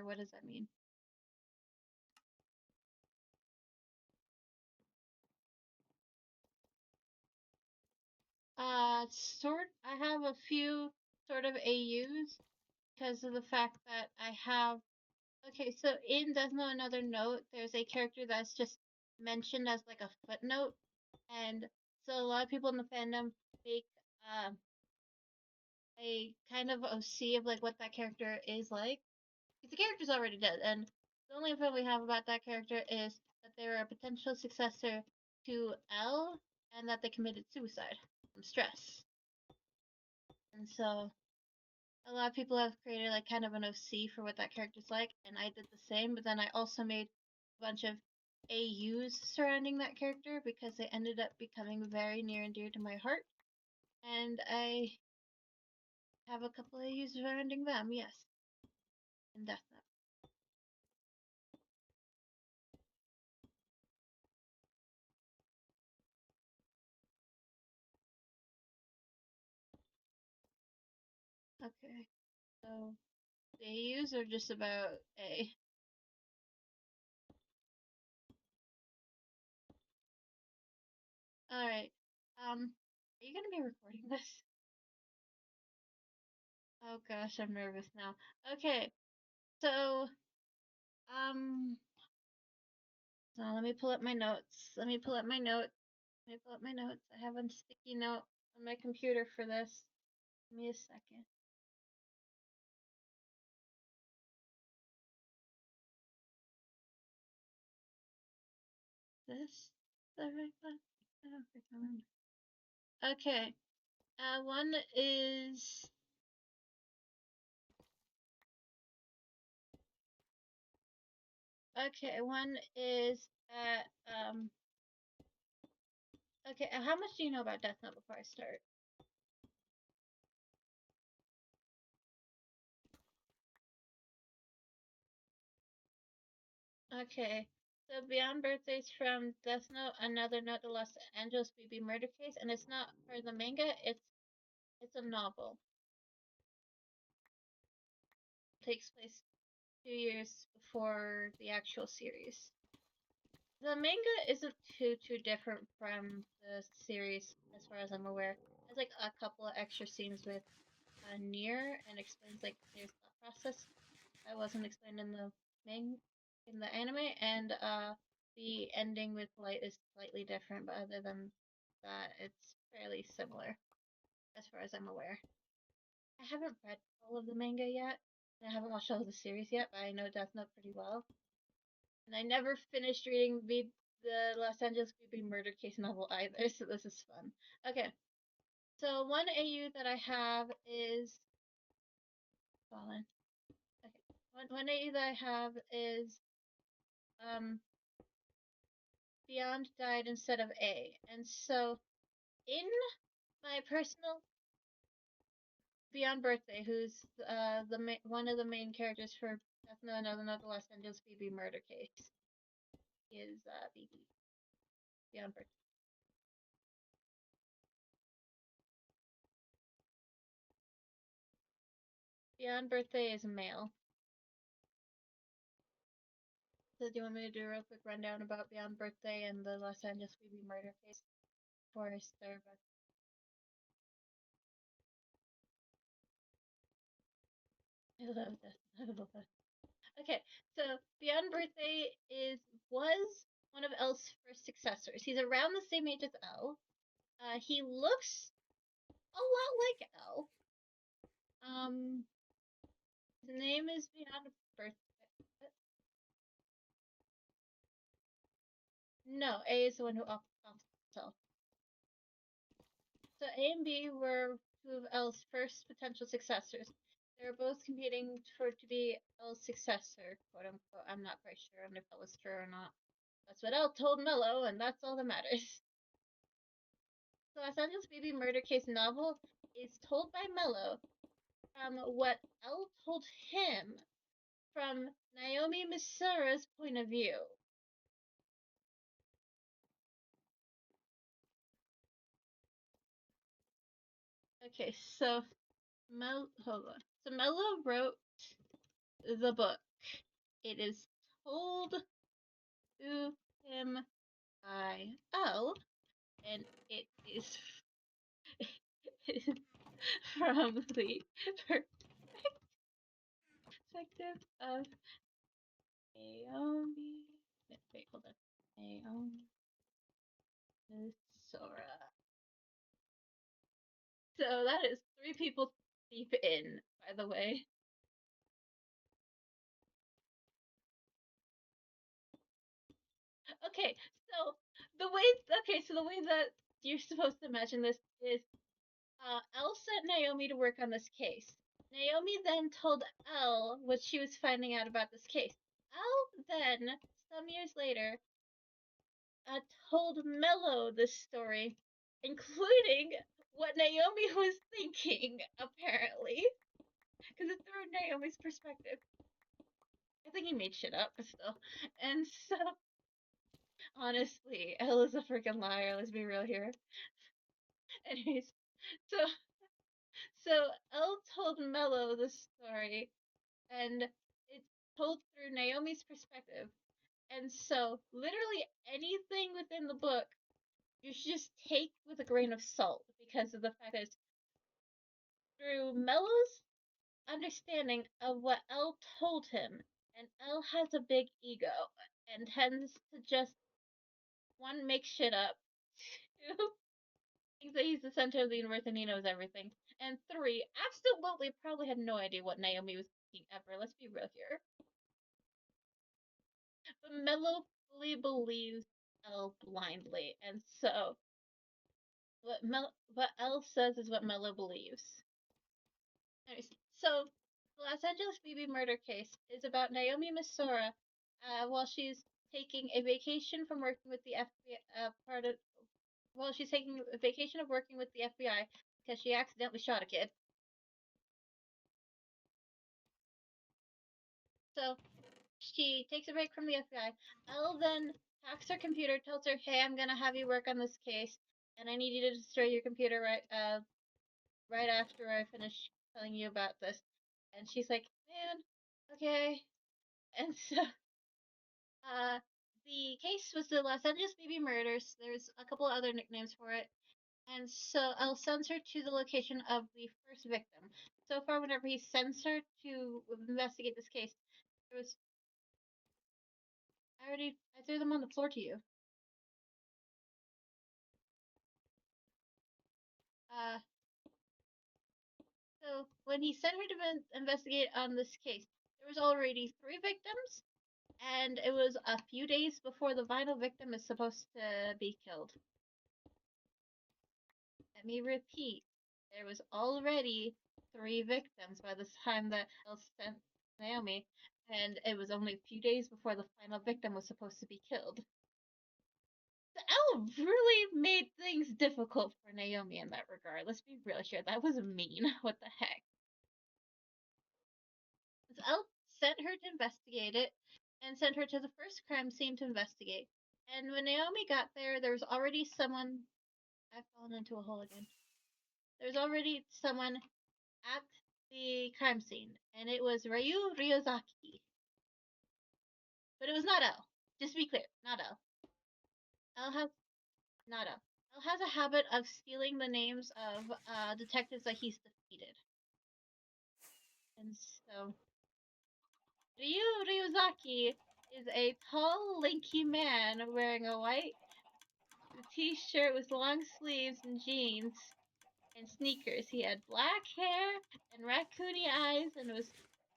what does that mean? I have a few sort of AUs because of the fact that I have. Okay, so in Death Note Another Note, there's a character that's just mentioned as like a footnote, and so a lot of people in the fandom make a kind of OC of like what that character is like. Because the character's already dead, and the only info we have about that character is that they were a potential successor to L, and that they committed suicide from stress. And so a lot of people have created like kind of an OC for what that character's like, and I did the same, but then I also made a bunch of AUs surrounding that character because they ended up becoming very near and dear to my heart. And I have a couple AUs surrounding them, yes. In Death Note. Okay, so the AUs are just about A. Alright, are you gonna be recording this? Oh gosh, I'm nervous now. Okay, so, let me pull up my notes. Let me pull up my notes. I have a sticky note on my computer for this. Give me a second. This the right one? I don't think I remember. Okay. One is okay. One is okay. How much do you know about Death Note before I start? Okay. So Beyond Birthdays from Death Note, Another Note, the Los Angeles BB Murder Case, and it's not for the manga. It's a novel. It takes place 2 years before the actual series. The manga isn't too different from the series, as far as I'm aware. There's like a couple of extra scenes with Nier and explains like his thought process that wasn't explained in the anime, and the ending with Light is slightly different, but other than that, it's fairly similar, as far as I'm aware. I haven't read all of the manga yet, and I haven't watched all of the series yet, but I know Death Note pretty well. And I never finished reading the Los Angeles BB Murder Case novel either, so this is fun. Okay, so one AU that I have is Fallen. Okay, one AU that I have is Beyond died instead of A, and so in my personal Beyond Birthday, who's one of the main characters for Death Note Another Los Angeles BB Murder Case, is BB Beyond Birthday. Beyond Birthday is male. So do you want me to do a real quick rundown about Beyond Birthday and the Los Angeles BB Murder Case before I start? I love this. I love this. Okay, so Beyond Birthday was one of L's first successors. He's around the same age as L. He looks a lot like L. His name is Beyond Birthday. No, A is the one who off himself. So A and B were two of L's first potential successors. They were both competing to be L's successor, quote unquote. I'm not quite sure if that was true or not. That's what L told Mello, and that's all that matters. The Los Angeles BB Murder Case novel is told by Mello from what L told him from Naomi Misura's point of view. Okay, so hold on. So Mello wrote the book, it is told to him by L, and it is from the perspective of Naomi. Wait, hold on. Naomi Sora. So that is 3 people deep in, by the way. Okay, so the way that you're supposed to imagine this is Elle sent Naomi to work on this case. Naomi then told Elle what she was finding out about this case. Elle then, some years later, told Mello this story, including what Naomi was thinking, apparently, because it's through Naomi's perspective. I think he made shit up, but still. And so, honestly, Elle is a freaking liar. Let's be real here. Anyways, so Elle told Mello the story, and it's told through Naomi's perspective. And so, literally anything within the book, you should just take with a grain of salt because of the fact that it's through Mello's understanding of what Elle told him. And Elle has a big ego and tends to just, one, make shit up, two, thinks that he's the center of the universe and he knows everything, and three, absolutely probably had no idea what Naomi was thinking ever. Let's be real here. But Mello fully believes Elle blindly, and so what Elle says is what Mello believes. Anyways, so the Los Angeles BB murder case is about Naomi Misora while she's taking a vacation from working with the FBI, while she's taking a vacation of working with the FBI because she accidentally shot a kid. So she takes a break from the FBI. Elle then hacks her computer, tells her, "Hey, I'm gonna have you work on this case, and I need you to destroy your computer right after I finish telling you about this." And she's like, "Man, okay." And so the case was the Los Angeles BB murders. There's a couple other nicknames for it. And so Elle sends her to the location of the first victim. So far, whenever he sends her to investigate this case, there was I threw them on the floor to you. Uh, so when he sent her to investigate on this case, there was already 3 victims, and it was a few days before the final victim is supposed to be killed. Let me repeat, there was already 3 victims by the time that Elle sent Naomi, and it was only a few days before the final victim was supposed to be killed. So Elle really made things difficult for Naomi in that regard. Let's be real here. That was mean. What the heck? So Elle sent her to investigate it and sent her to the first crime scene to investigate. And when Naomi got there, there was already someone. I've fallen into a hole again. There's already someone at the crime scene, and it was Ryu Ryozaki. But it was not Elle. Just to be clear, not Elle. Elle has not Elle. Elle has a habit of stealing the names of detectives that he's defeated. And so Ryu Ryozaki is a tall, lanky man wearing a white t-shirt with long sleeves and jeans and sneakers. He had black hair and raccoony eyes and was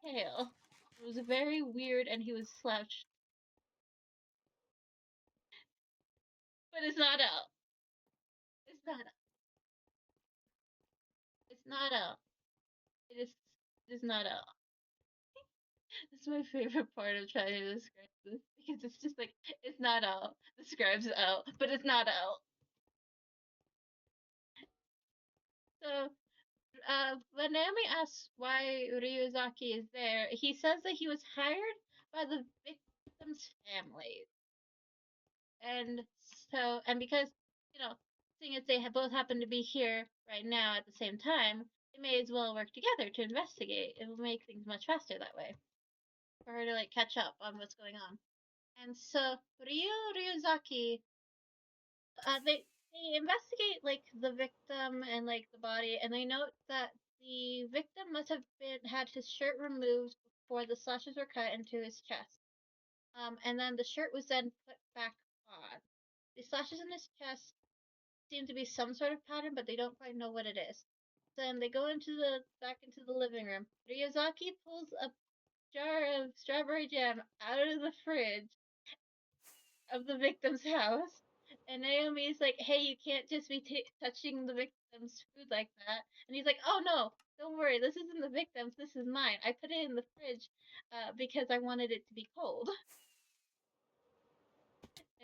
pale. It was very weird, and he was slouched. But it's not Elle. It's not Elle. It's not Elle. It is. It is not Elle. That's my favorite part of trying to describe this because it's just like it's not Elle. Describes Elle, but it's not Elle. So when Naomi asks why Ryuzaki is there, he says that he was hired by the victim's family. And so, and because, you know, seeing as they both happen to be here right now at the same time, they may as well work together to investigate. It will make things much faster that way. for her to like catch up on what's going on. And so Ryuzaki, they investigate like the victim and like the body, and they note that the victim must have had his shirt removed before the slashes were cut into his chest. And then the shirt was then put back on. The slashes in his chest seem to be some sort of pattern, but they don't quite know what it is. Then they go back into the living room. Ryuzaki pulls a jar of strawberry jam out of the fridge of the victim's house. And Naomi's like, hey, you can't just be touching the victim's food like that. And he's like, oh no, don't worry, this isn't the victim's, this is mine. I put it in the fridge because I wanted it to be cold.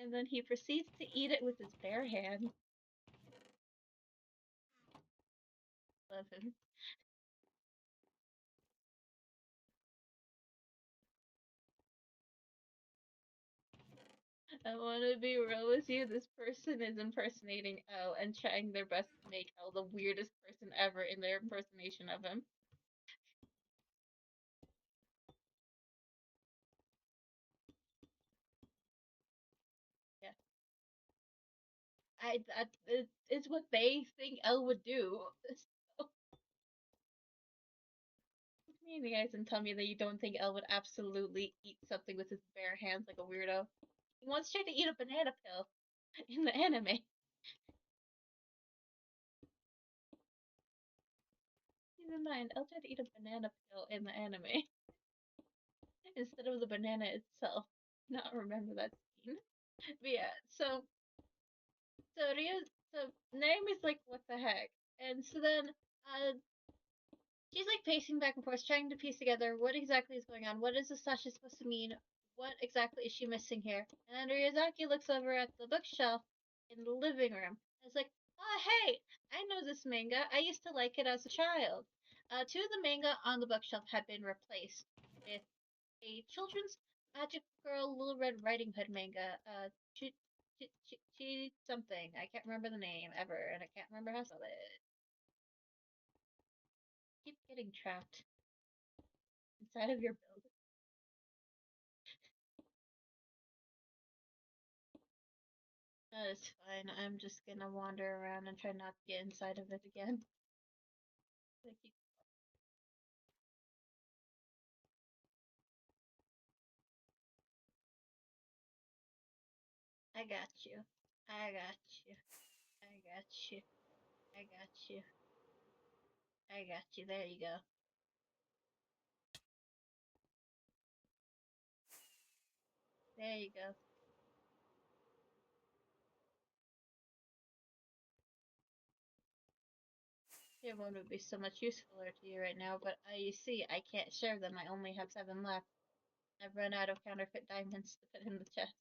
And then he proceeds to eat it with his bare hands. Love him. I want to be real with you. This person is impersonating Elle and trying their best to make Elle the weirdest person ever in their impersonation of him. Yeah. It's what they think Elle would do. So, look me in the eyes and tell me that you don't think Elle would absolutely eat something with his bare hands like a weirdo. He once tried to eat a banana pill in the anime. Keep in mind, Elle tried to eat a banana pill in the anime instead of the banana itself. Not remember that scene. But yeah, so Naomi's like, what the heck? And so then she's like pacing back and forth, trying to piece together what exactly is going on. What is the slash supposed to mean? What exactly is she missing here? And then Ryuzaki looks over at the bookshelf in the living room. And it's like, oh hey, I know this manga. I used to like it as a child. Two of the manga on the bookshelf had been replaced with a children's Magic Girl Little Red Riding Hood manga. Something. I can't remember the name ever, and I can't remember how to spell it. Keep getting trapped inside of your building. That is fine. I'm just gonna wander around and try not to get inside of it again. I got you. I got you. I got you. I got you. I got you. There you go. There you go. Tier 1 would be so much usefuler to you right now, but you see, I can't share them. I only have 7 left. I've run out of counterfeit diamonds to put in the chest.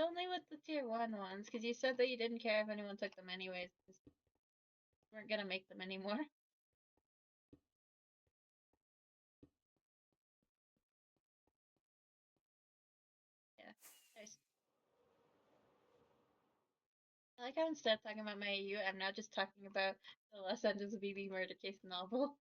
Only with the tier 1 ones, because you said that you didn't care if anyone took them anyways, because we weren't gonna make them anymore. Yeah. I like how instead of talking about my AU, I'm now just talking about the Los Angeles BB murder case novel.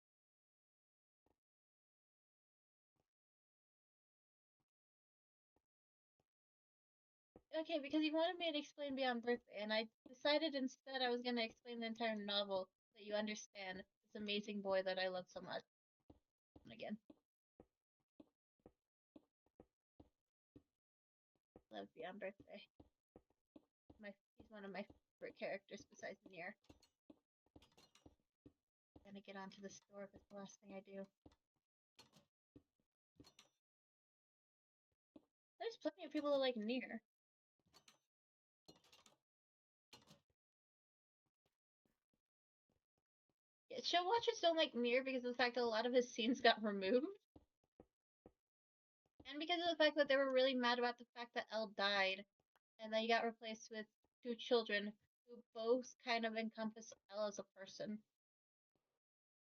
Okay, because you wanted me to explain Beyond Birthday, and I decided instead I was gonna explain the entire novel so that you understand this amazing boy that I love so much. And again, love Beyond Birthday. He's one of my favorite characters besides Nier. I'm gonna get onto the store if it's the last thing I do. There's plenty of people that like Nier. Yeah, show watchers don't like Nier because of the fact that a lot of his scenes got removed. And because of the fact that they were really mad about the fact that Elle died, and that he got replaced with 2 children who both kind of encompass Elle as a person.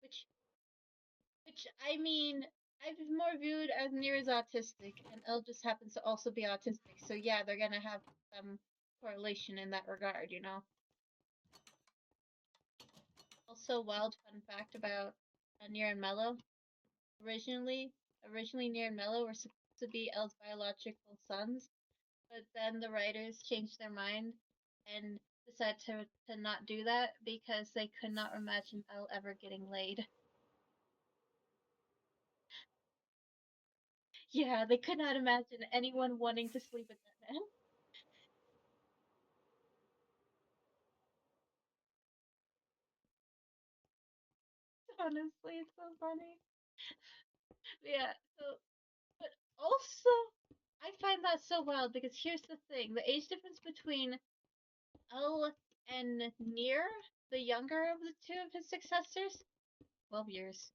Which I mean, I've more viewed as Nier as autistic, and Elle just happens to also be autistic. So yeah, they're gonna have some correlation in that regard, you know. also wild fun fact about Nier and Mello. Originally Nier and Mello were supposed to be El's biological sons, but then the writers changed their mind and decided to not do that because they could not imagine El ever getting laid. Yeah, they could not imagine anyone wanting to sleep with that man. Honestly, it's so funny. Yeah, so, but also, I find that so wild because here's the thing: the age difference between El and Nier, the younger of the two of his successors, 12 years.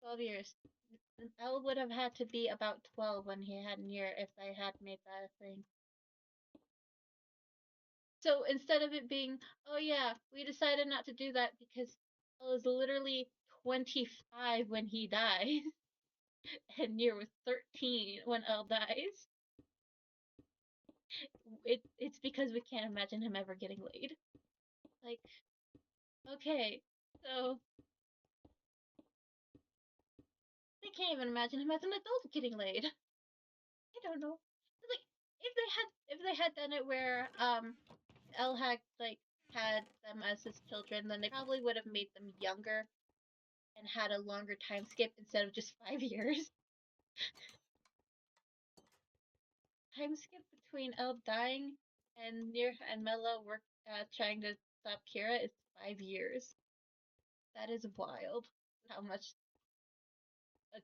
12 years. El would have had to be about 12 when he had Nier if they had made that a thing. So instead of it being, oh yeah, we decided not to do that because El is literally 25 when he dies, and Nier was 13 when El dies. It's because we can't imagine him ever getting laid. Like, okay, so they can't even imagine him as an adult getting laid. I don't know. Like, if they had done it where El had had them as his children, then they probably would have made them younger and had a longer time skip instead of just 5 years. Time skip between El dying and Nier and Mello work trying to stop Kira is 5 years. That is wild. How much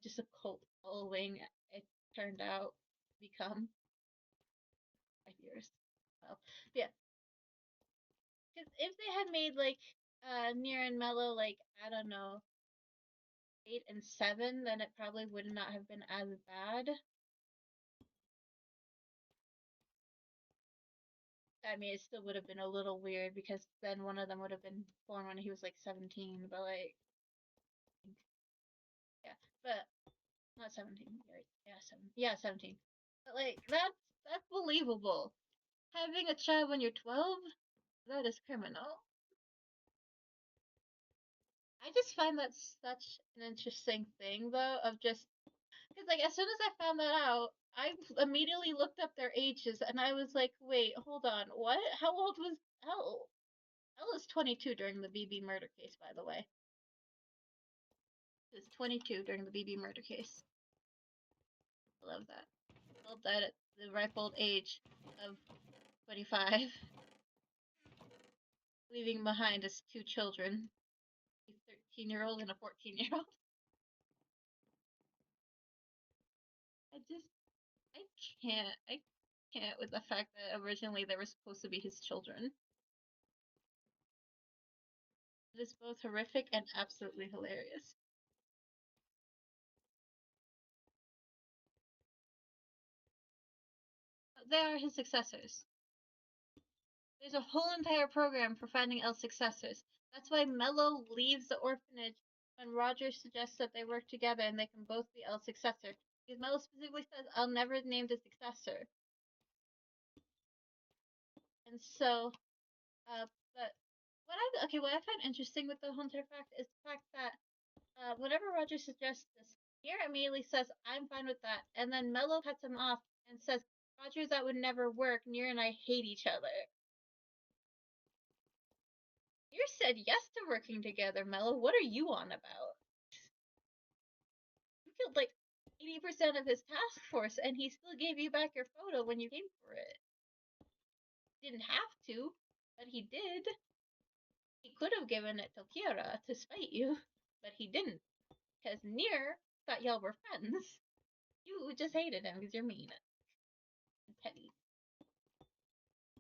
just a cult following it turned out to become 5 years. Well, yeah, because if they had made Nier and Mello I don't know 8 and 7, then it probably would not have been as bad. I mean, it still would have been a little weird because then one of them would have been born when he was 17, but yeah, but not 17. Right? Yeah, 17. But that's believable. Having a child when you're 12, that is criminal. I just find that such an interesting thing, though, of just because as soon as I found that out, I immediately looked up their ages, and I was like, wait, hold on, what? How old was Elle? Elle was 22 during the BB murder case, by the way. She was 22 during the BB murder case. I love that. Elle died at the ripe old age of 25, leaving behind us 2 children, a 13-year-old and a 14-year-old. I just, I can't with the fact that originally they were supposed to be his children. It is both horrific and absolutely hilarious. They are his successors. There's a whole entire program for finding Elle's successors. That's why Mello leaves the orphanage when Roger suggests that they work together and they can both be Elle's successor. Because Mello specifically says, I'll never name the successor. And so, but what I find interesting with the Hunter fact is the fact that whenever Roger suggests this, Nier immediately says, I'm fine with that. And then Mello cuts him off and says, Roger, that would never work. Nier and I hate each other. Nier said yes to working together, Mello. What are you on about? You killed 80% of his task force, and he still gave you back your photo when you came for it. Didn't have to, but he did. He could have given it to Kira to spite you, but he didn't. Because Nier thought y'all were friends. You just hated him because you're mean and petty.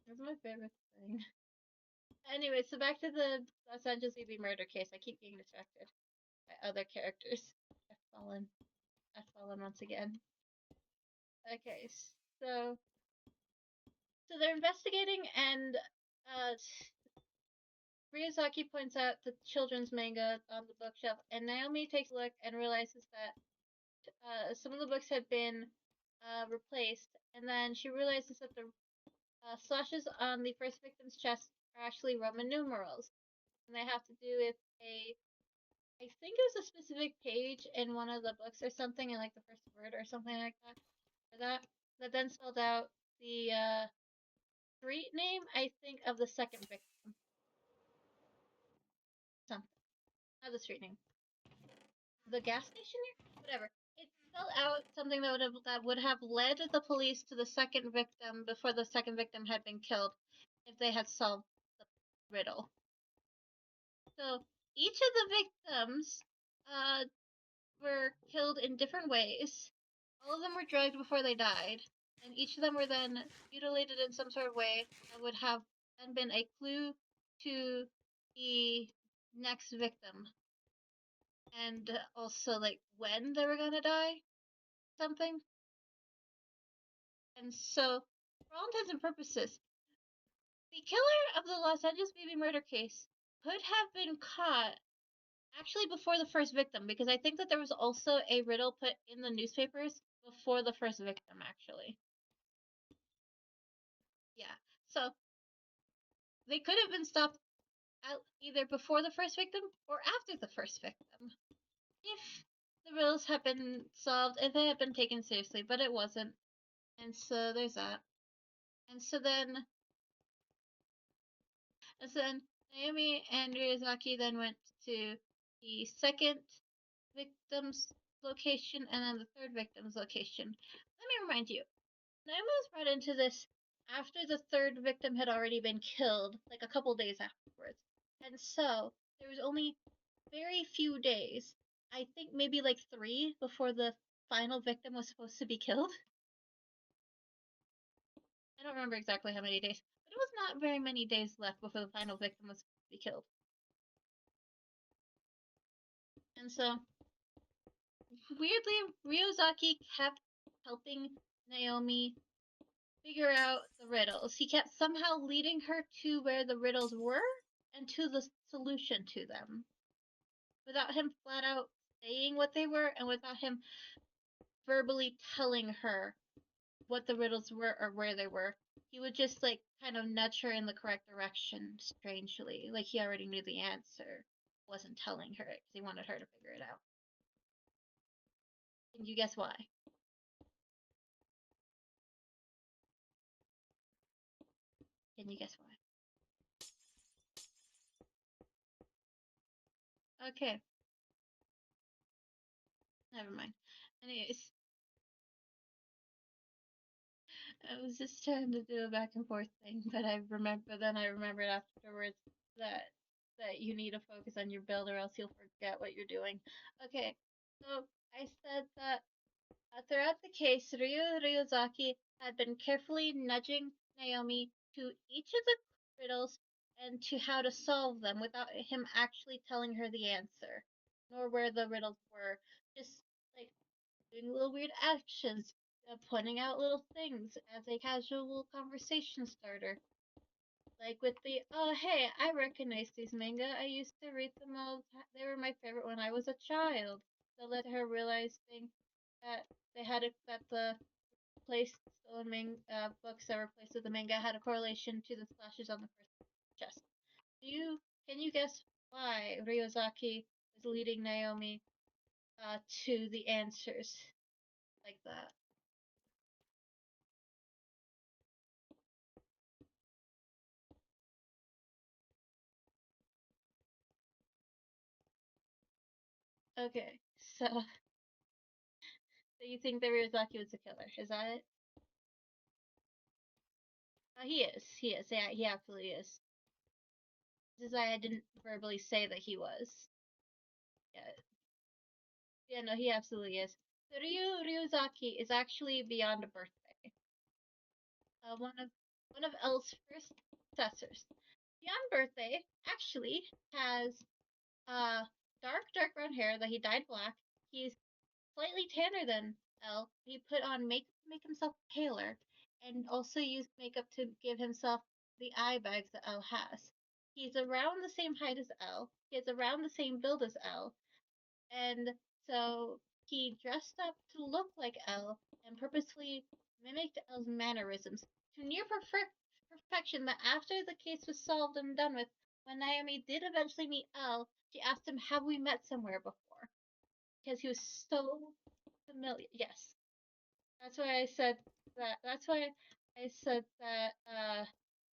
That's my favorite thing. Anyway, so back to the Los Angeles BB murder case. I keep getting distracted by other characters. I've fallen. I've fallen once again. Okay, so they're investigating, and Miyazaki points out the children's manga on the bookshelf, and Naomi takes a look and realizes that some of the books had been replaced, and then she realizes that the slashes on the first victim's chest are actually Roman numerals, and they have to do with I think it was a specific page in one of the books or something, in like the first word or something like that, or that then spelled out the street name, I think, of the second victim. Something, not the street name, the gas station here, whatever. It spelled out something that would have led the police to the second victim before the second victim had been killed, if they had solved the riddle. So each of the victims were killed in different ways. All of them were drugged before they died, and each of them were then mutilated in some sort of way that would have then been a clue to the next victim. And also, like, when they were gonna die, something. And so, for all intents and purposes, the killer of the Los Angeles baby murder case could have been caught actually before the first victim, because I think that there was also a riddle put in the newspapers before the first victim, actually. Yeah. So they could have been stopped either before the first victim or after the first victim, if the riddles had been solved, if it had been taken seriously, but it wasn't. And so there's that. And so then Naomi and Ryuzaki then went to the second victim's location and then the third victim's location. Let me remind you, Naomi was brought into this after the third victim had already been killed, like a couple days afterwards. And so there was only very few days, I think maybe like 3, before the final victim was supposed to be killed. I don't remember exactly how many days, but it was not very many days left before the final victim was supposed to be killed. And so, weirdly, Ryuzaki kept helping Naomi figure out the riddles. He kept somehow leading her to where the riddles were and to the solution to them, without him flat out saying what they were and without him verbally telling her what the riddles were or where they were. He would just like kind of nudge her in the correct direction, strangely, like he already knew the answer, wasn't telling her because he wanted her to figure it out. Can you guess why? Can you guess why? Okay, never mind. Anyways, I was just trying to do a back and forth thing, but I remembered afterwards that you need to focus on your build or else you'll forget what you're doing. Okay, so I said that throughout the case, Ryuzaki had been carefully nudging Naomi to each of the riddles and to how to solve them without him actually telling her the answer, nor where the riddles were. Just like doing little weird actions, pointing out little things as a casual conversation starter. Like with the, oh hey, I recognize these manga. I used to read them all the time. They were my favorite when I was a child. That led to her realizing that that the placed stolen books that were placed with the manga had a correlation to the splashes on the first chest. Can you guess why Ryozaki is leading Naomi to the answers like that? Okay, so you think that Ryozaki was the killer? Is that it? He is. He is. Yeah, he absolutely is. This is why I didn't verbally say that he was. Yeah, yeah, no, he absolutely is. So Ryuzaki is actually beyond a birthday. One of L's first successors. Beyond birthday actually has uh dark brown hair that he dyed black. He's slightly tanner than L. He put on makeup to make himself paler, and also used makeup to give himself the eye bags that L has. He's around the same height as L. He has around the same build as L, and so he dressed up to look like L and purposely mimicked L's mannerisms to near perfection that after the case was solved and done with, when Naomi did eventually meet Elle, she asked him, "Have we met somewhere before?" Because he was so familiar. Yes, that's why I said that. That's why I said that.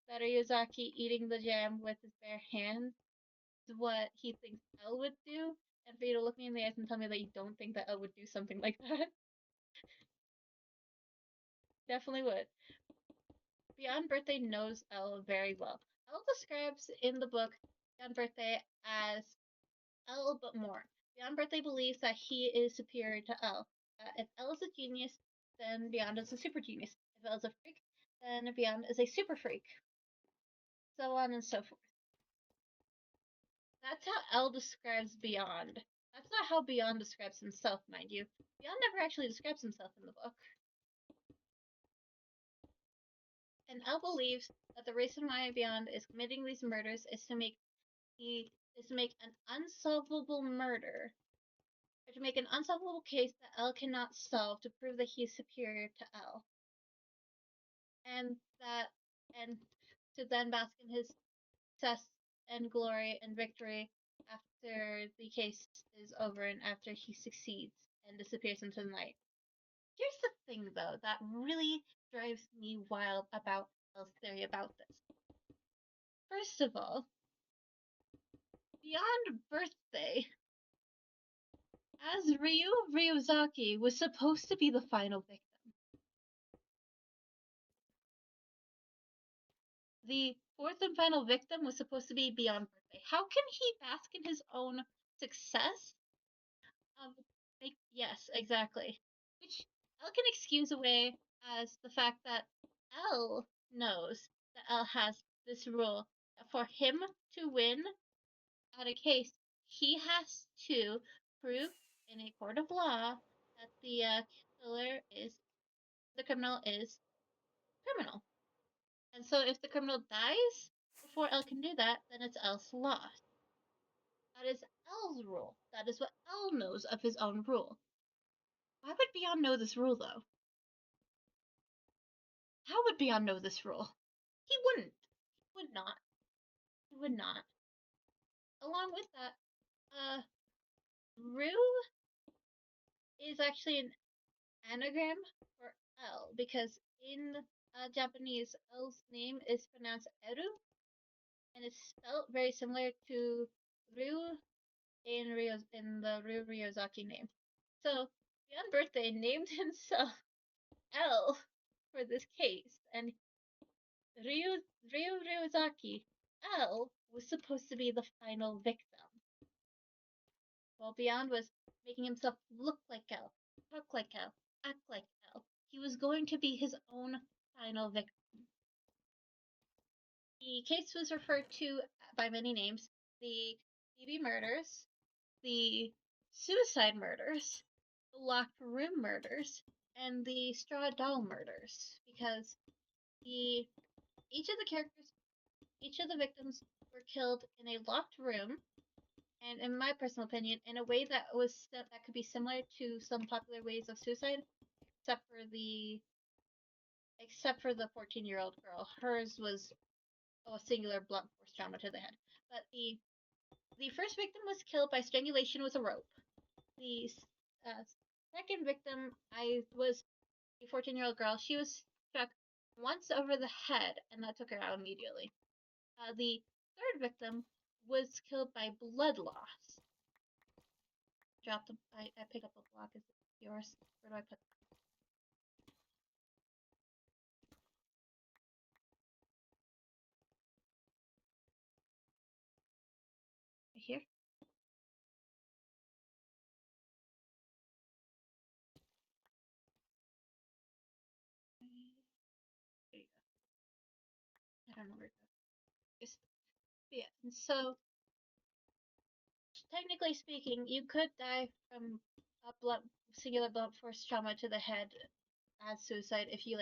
That Ryuzaki eating the jam with his bare hands is what he thinks Elle would do, and for you to look me in the eyes and tell me that you don't think that Elle would do something like that, definitely would. Beyond Birthday knows Elle very well. Elle describes in the book Beyond Birthday as Elle but more. Beyond Birthday believes that he is superior to Elle. If Elle is a genius, then Beyond is a super genius. If Elle is a freak, then Beyond is a super freak. So on and so forth. That's how Elle describes Beyond. That's not how Beyond describes himself, mind you. Beyond never actually describes himself in the book. And Elle believes that the reason why Beyond is committing these murders is to make an unsolvable murder, or to make an unsolvable case that Elle cannot solve to prove that he is superior to Elle. And to then bask in his success and glory and victory after the case is over and after he succeeds and disappears into the night. Here's the thing, though, that really drives me wild about Elle's theory about this. First of all, Beyond Birthday, as Ryu Ryuzaki was supposed to be the final victim. The fourth and final victim was supposed to be Beyond Birthday. How can he bask in his own success? Yes, exactly. Which Elle can excuse away as the fact that Elle knows that Elle has this rule that for him to win at a case, he has to prove in a court of law that the criminal is criminal. And so if the criminal dies before Elle can do that, then it's Elle's loss. That is Elle's rule. That is what Elle knows of his own rule. Why would Beyond know this rule, though? How would Beyond know this rule? He wouldn't. He would not. He would not. Along with that, Rue is actually an anagram for Elle because in Japanese, Elle's name is pronounced Eru, and it's spelled very similar to Ryu in the Ryu Ryuzaki name. So Beyond Birthday named himself Elle for this case, and Ryu Ryuzaki Elle was supposed to be the final victim, while Beyond was making himself look like Elle, talk like Elle, act like Elle. He was going to be his own final victim. The case was referred to by many names: the BB murders, the suicide murders, the locked room murders, and the straw doll murders, because each of the victims were killed in a locked room, and in my personal opinion, in a way that could be similar to some popular ways of suicide, except for the 14-year-old girl. Hers was a singular blunt force trauma to the head. But the first victim was killed by strangulation with a rope. The second victim was a 14-year-old girl. She was struck once over the head, and that took her out immediately. The third victim was killed by blood loss. I pick up a block. Is it yours? Where do I put that? Right here? There you go. I don't know where to go. Yeah, and so technically speaking, you could die from a singular blunt force trauma to the head as suicide if you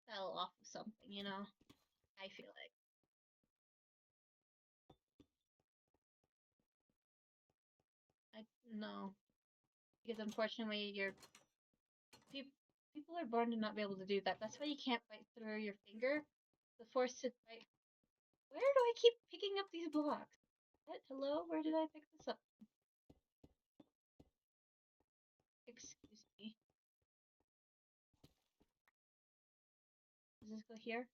fell off of something, you know? I feel like. No. Because unfortunately people are born to not be able to do that. That's why you can't bite through your finger. The force to bite. Where do I keep picking up these blocks? What? Hello? Where did I pick this up? Excuse me. Does this go here?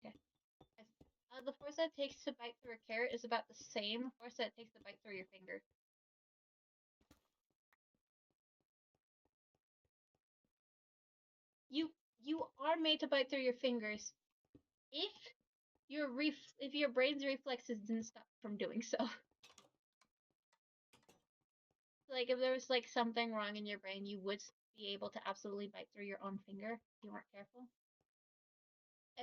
Okay. The force that it takes to bite through a carrot is about the same force that it takes to bite through your finger. You are made to bite through your fingers if your brain's reflexes didn't stop from doing so. Like if there was like something wrong in your brain, you would be able to absolutely bite through your own finger if you weren't careful.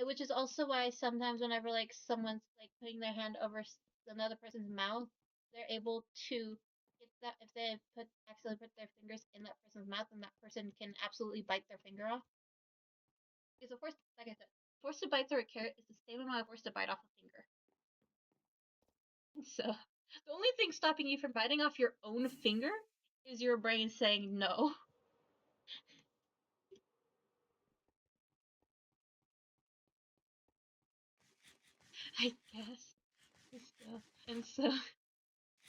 Which is also why sometimes whenever like someone's like putting their hand over another person's mouth, they're able to get that if they accidentally put their fingers in that person's mouth, and that person can absolutely bite their finger off. Because of course, like I said, force to bite through a carrot is the same amount of force to bite off a finger. So the only thing stopping you from biting off your own finger is your brain saying no. I guess. And so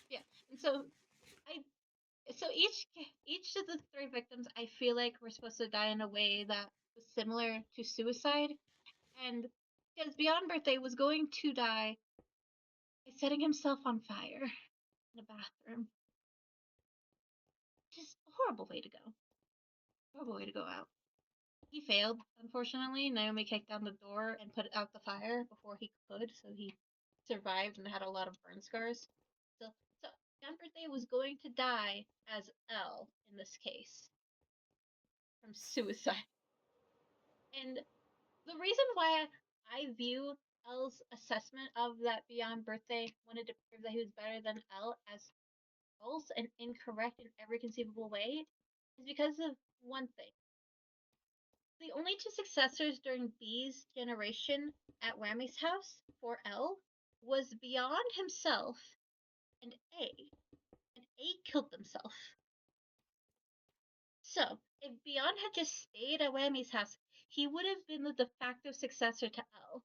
yeah. And so I so each of the three victims I feel like were supposed to die in a way that was similar to suicide. And because Beyond Birthday was going to die by setting himself on fire in a bathroom. Just a horrible way to go. Horrible way to go out. He failed, unfortunately. Naomi kicked down the door and put out the fire before he could, so he survived and had a lot of burn scars. So Beyond Birthday was going to die as L in this case from suicide. And the reason why I view L's assessment of that Beyond Birthday wanted to prove that he was better than L as false and incorrect in every conceivable way is because of one thing. The only two successors during B's generation at Whammy's house for L was Beyond himself and A. And A killed themselves. So, if Beyond had just stayed at Whammy's house, he would have been the de facto successor to L.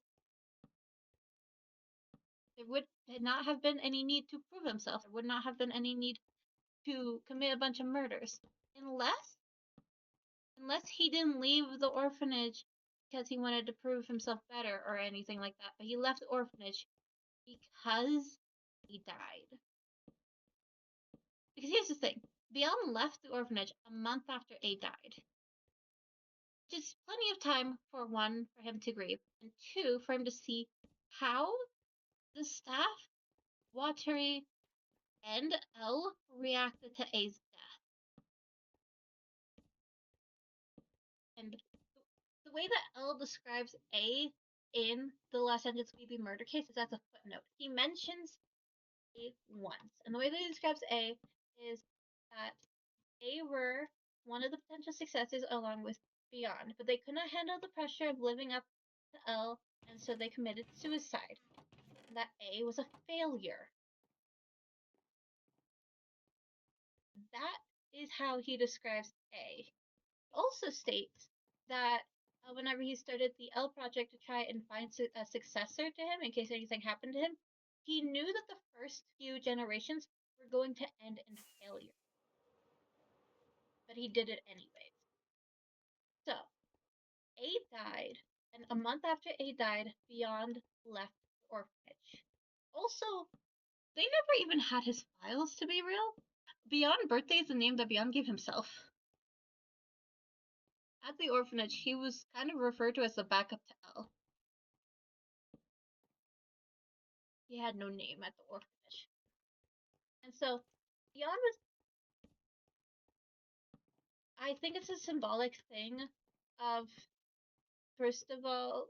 There would not have been any need to prove himself. There would not have been any need to commit a bunch of murders. Unless he didn't leave the orphanage because he wanted to prove himself better or anything like that. But he left the orphanage because he died. Because here's the thing. Beyond left the orphanage a month after A died. Which is plenty of time, for one, for him to grieve, and two, for him to see how the staff, Watery, and L reacted to A's death. And the way that L describes A in the Los Angeles BB murder case is as a footnote. He mentions A once. And the way that he describes A is that they were one of the potential successes along with Beyond, but they could not handle the pressure of living up to L, and so they committed suicide. And that A was a failure. That is how he describes A. He also states that whenever he started the L project to try and find a successor to him in case anything happened to him, he knew that the first few generations were going to end in failure. But he did it anyways. So, A died, and a month after A died, Beyond left the orphanage. Also, they never even had his files, to be real. Beyond Birthday is the name that Beyond gave himself. At the orphanage, he was kind of referred to as the backup to L. He had no name at the orphanage. And so, Beyond was. I think it's a symbolic thing of, first of all,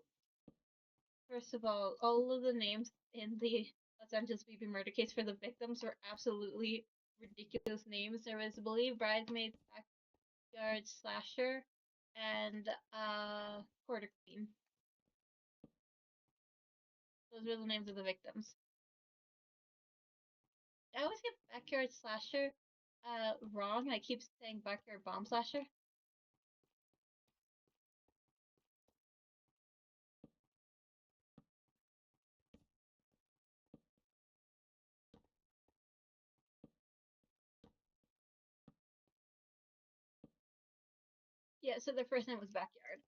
all of the names in the Los Angeles BB murder case for the victims were absolutely ridiculous names. There was, I believe, Bridesmaid, Backyard Slasher, and Quarter Queen. Those were the names of the victims. I always get Backyard Slasher wrong, and I keep saying Backyard Bomb Slasher. Yeah, so their first name was Backyard.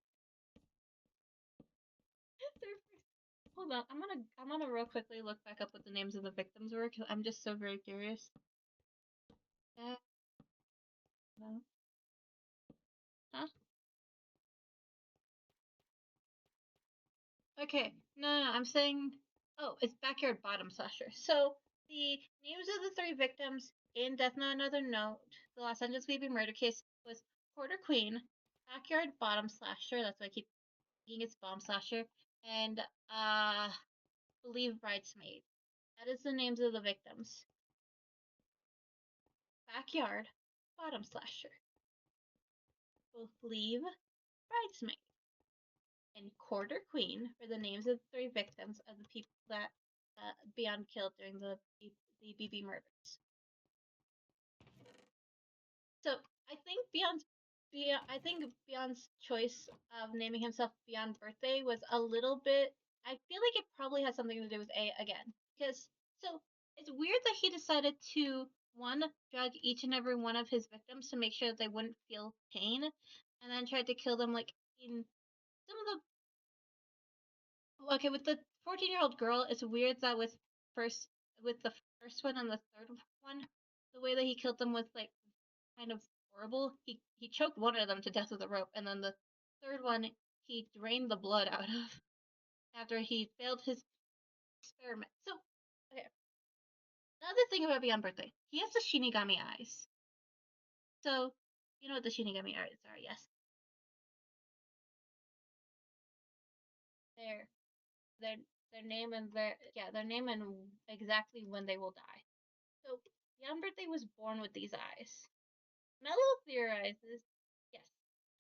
Hold on, I'm gonna real quickly look back up what the names of the victims were because I'm just so very curious. No. Huh? Okay, no, I'm saying, oh, it's Backyard Bottom Slasher. So the names of the three victims in Death Note Another Note, the Los Angeles Weeping murder case, was Quarter Queen, Backyard Bottom Slasher. That's why I keep thinking it's Bomb Slasher, and believe Bridesmaid. That is the names of the victims. Backyard Bottom Slasher. Believe Bridesmaid. And Quarter Queen for the names of the three victims of the people that Beyond killed during the BB murders. So I think Beyond's choice of naming himself Beyond Birthday was a little bit. I feel like it probably has something to do with A again, because it's weird that he decided to one drug each and every one of his victims to make sure that they wouldn't feel pain, and then tried to kill them like in some of the. Okay, with the 14-year-old girl, it's weird that first with the first one and the third one, the way that he killed them was like kind of horrible. He choked one of them to death with a rope, and then the third one he drained the blood out of after he failed his experiment. So, okay. Another thing about Beyond Birthday, he has the Shinigami eyes. So, you know what the Shinigami eyes are, yes? Their their name and their name and exactly when they will die. So, Beyond Birthday was born with these eyes. Mello theorizes, yes,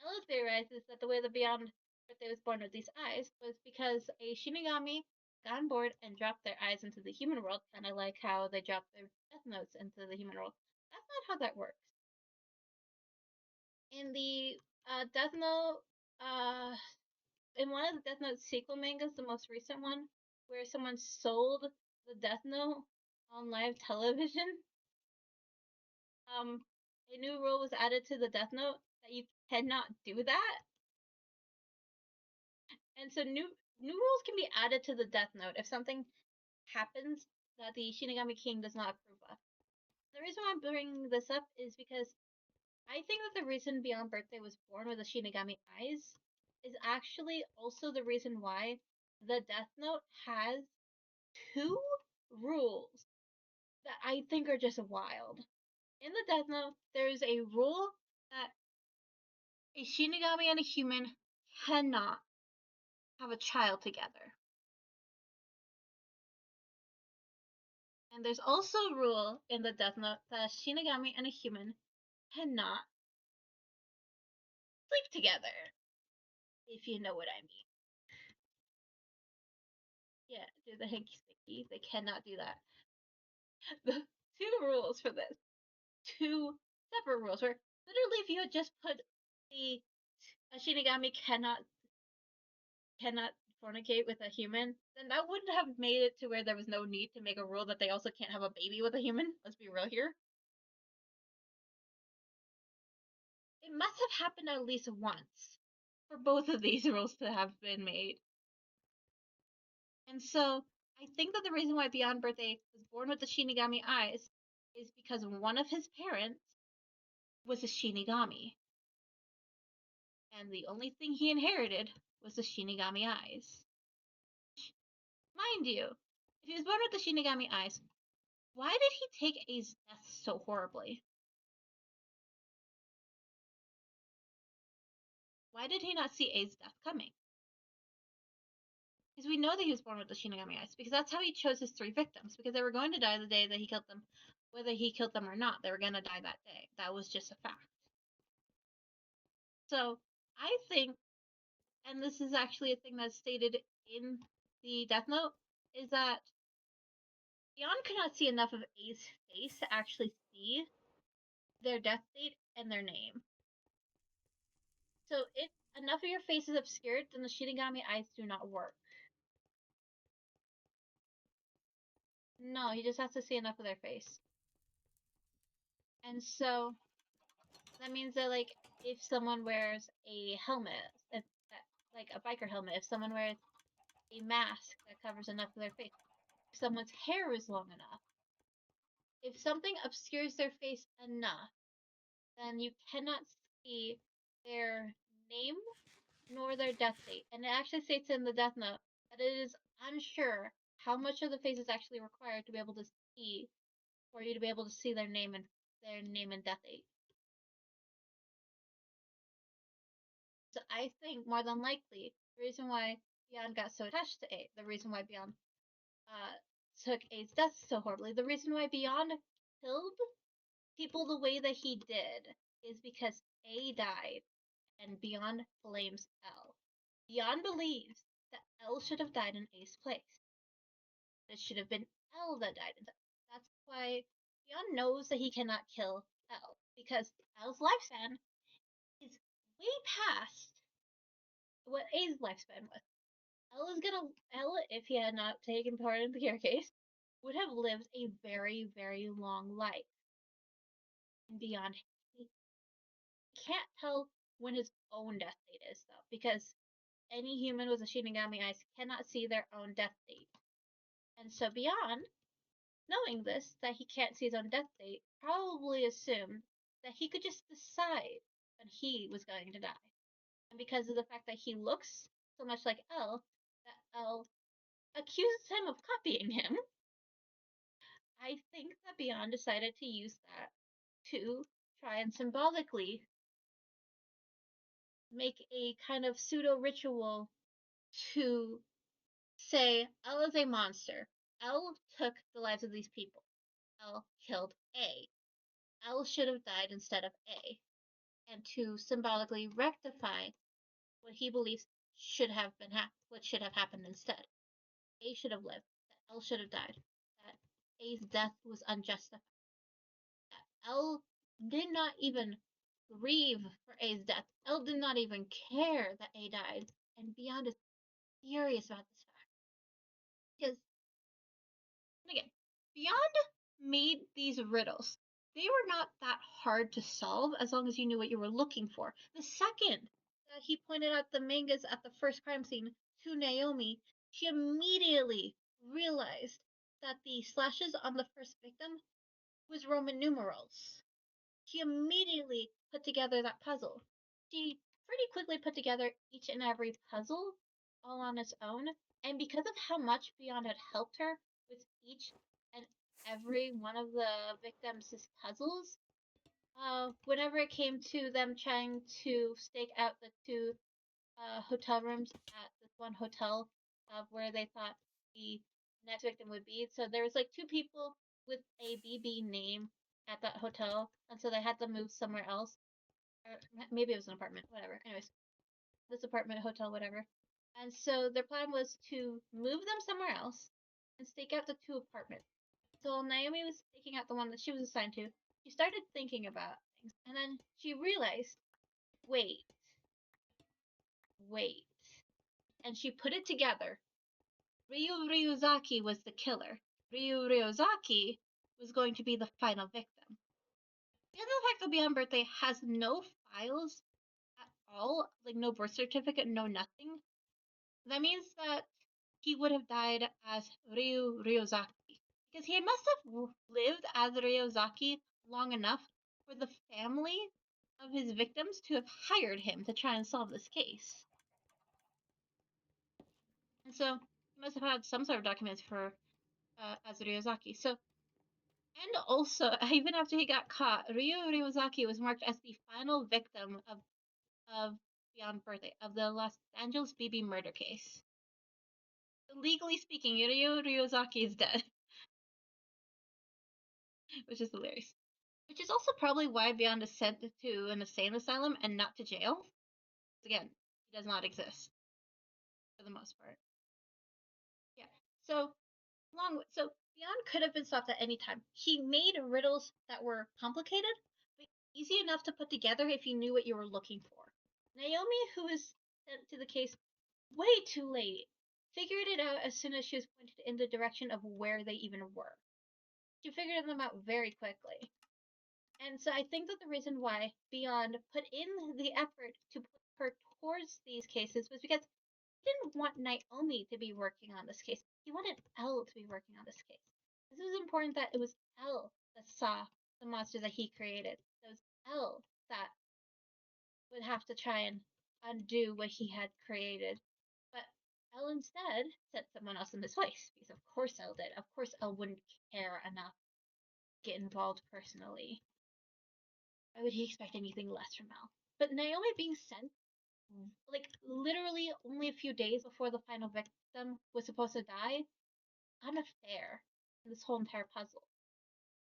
Mello theorizes that the way the Beyond Birthday was born with these eyes was because a Shinigami got on board and dropped their eyes into the human world, kind of like how they dropped their death notes into the human world. That's not how that works. In the Death Note, in one of the Death Note sequel mangas, the most recent one, where someone sold the Death Note on live television, a new rule was added to the Death Note that you cannot do that. And so new rules can be added to the Death Note if something happens that the Shinigami King does not approve of. The reason why I'm bringing this up is because I think that the reason Beyond Birthday was born with the Shinigami eyes is actually also the reason why the Death Note has two rules that I think are just wild. In the Death Note, there's a rule that a Shinigami and a human cannot have a child together. And there's also a rule in the Death Note that a Shinigami and a human cannot sleep together. If you know what I mean. Yeah, do the hanky sticky. They cannot do that. The two rules for this. Two separate rules where literally if you had just put a Shinigami cannot fornicate with a human, then that wouldn't have made it to where there was no need to make a rule that they also can't have a baby with a human. Let's be real here. It must have happened at least once for both of these rules to have been made. And so I think that the reason why Beyond Birthday was born with the Shinigami eyes is because one of his parents was a Shinigami. And the only thing he inherited was the Shinigami eyes. Mind you, if he was born with the Shinigami eyes, why did he take A's death so horribly? Why did he not see A's death coming? Because we know that he was born with the Shinigami eyes, because that's how he chose his three victims, because they were going to die the day that he killed them. Whether he killed them or not, they were going to die that day. That was just a fact. So I think, and this is actually a thing that's stated in the Death Note, is that Beyond could not see enough of A's face to actually see their death date and their name. So if enough of your face is obscured, then the Shinigami eyes do not work. No, he just has to see enough of their face. And so That means that, like, if someone wears a helmet, if that, like a biker helmet, if someone wears a mask that covers enough of their face, if someone's hair is long enough, if something obscures their face enough, then you cannot see their name nor their death date. And it actually states in the death note that it is unsure how much of the face is actually required to be able to see, for you to be able to see their name and death date. So I think more than likely the reason why Beyond got so attached to A, the reason why Beyond took A's death so horribly, the reason why Beyond killed people the way that he did is because A died and Beyond blames L. Beyond believes that L should have died in A's place. It should have been L that died. That's why Beyond knows that he cannot kill L, because L's lifespan is way past what A's lifespan was. L, if he had not taken part in the care case, would have lived a very, very long life. And Beyond, he can't tell when his own death date is, though, because any human with a Shinigami eyes cannot see their own death date. And so Beyond, knowing this, that he can't see his own death date, probably assumed that he could just decide when he was going to die. And because of the fact that he looks so much like L, that L accuses him of copying him, I think that Beyond decided to use that to try and symbolically make a kind of pseudo ritual to say L is a monster. L took the lives of these people. L killed A. L should have died instead of A. And to symbolically rectify what he believes should have been what should have happened instead. A should have lived. That L should have died. That A's death was unjustified. That L did not even grieve for A's death. L did not even care that A died. And Beyond is furious about this fact. Because, and again, Beyond made these riddles. They were not that hard to solve as long as you knew what you were looking for. The second that he pointed out the mangas at the first crime scene to Naomi, she immediately realized that the slashes on the first victim was Roman numerals. She immediately put together that puzzle. She pretty quickly put together each and every puzzle all on its own, and because of how much Beyond had helped her with each and every one of the victims' puzzles, whenever it came to them trying to stake out the two hotel rooms at this one hotel of where they thought the next victim would be. So there was like two people with a BB name at that hotel, and so they had to move somewhere else. Or maybe it was an apartment, whatever. Anyways, this apartment, hotel, whatever. And so their plan was to move them somewhere else and stake out the two apartments. So Naomi was staking out the one that she was assigned to. She started thinking about things, and then she realized, wait, wait. And she put it together. Ryu Ryuzaki was the killer. Ryu Ryuzaki was going to be the final victim. Because of the fact that Beyond Birthday has no files at all, like no birth certificate, no nothing, that means that he would have died as Ryu Ryuzaki. Because he must have lived as Ryuzaki long enough for the family of his victims to have hired him to try and solve this case. And so he must have had some sort of documents for as Ryuzaki. So, and also, even after he got caught, Ryu Ryuzaki was marked as the final victim of Beyond Birthday, of the Los Angeles BB murder case. Legally speaking, Ryu Ryuzaki is dead. Which is hilarious. Which is also probably why Beyond is sent to an insane asylum and not to jail. Again, he does not exist for the most part. Yeah. So Beyond could have been stopped at any time. He made riddles that were complicated, but easy enough to put together if you knew what you were looking for. Naomi, who was sent to the case way too late, figured it out as soon as she was pointed in the direction of where they even were. She figured them out very quickly. And so I think that the reason why Beyond put in the effort to put her towards these cases was because he didn't want Naomi to be working on this case. He wanted Elle to be working on this case. This was important that it was Elle that saw the monster that he created. It was Elle that would have to try and undo what he had created. But Elle instead set someone else in his place, because of course Elle did. Of course Elle wouldn't care enough to get involved personally. Why would he expect anything less from Elle? But Naomi being sent, like, literally only a few days before the final victim was supposed to die, unfair in this whole entire puzzle.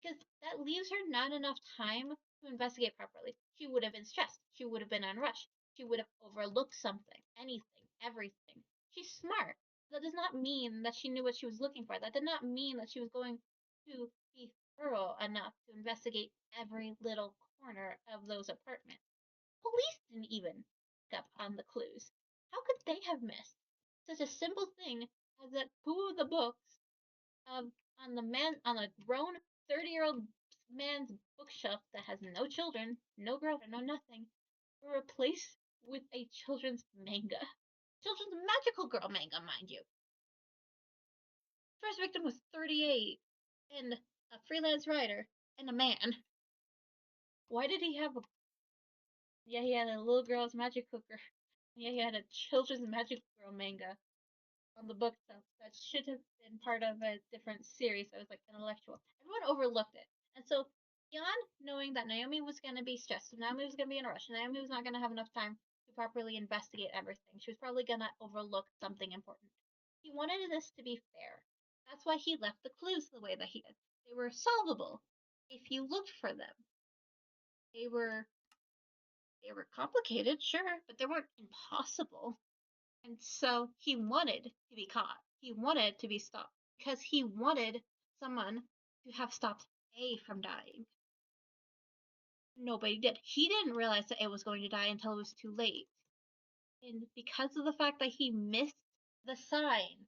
Because that leaves her not enough time to investigate properly. She would have been stressed. She would have been unrushed. She would have overlooked something, anything, everything. She's smart. That does not mean that she knew what she was looking for. That did not mean that she was going to be thorough enough to investigate every little corner of those apartments. Police didn't even pick up on the clues. How could they have missed such a simple thing as that two of the books on a grown 30-year-old man's bookshelf that has no children, no girlfriend, no nothing, were replaced with a children's manga. Children's magical girl manga, mind you. First victim was 38 and a freelance writer and a man. Why did he have a. Yeah, he had a little girl's magic cooker. Yeah, he had a children's magic girl manga on the bookshelf that should have been part of a different series that was like intellectual. Everyone overlooked it. And so beyond knowing that Naomi was going to be stressed, Naomi was going to be in a rush, Naomi was not going to have enough time to properly investigate everything. She was probably going to overlook something important. He wanted this to be fair. That's why he left the clues the way that he did. They were solvable if you looked for them. They were complicated, sure, but they weren't impossible. And so he wanted to be caught. He wanted to be stopped because he wanted someone to have stopped A from dying. Nobody did. He didn't realize that A was going to die until it was too late. And because of the fact that he missed the signs,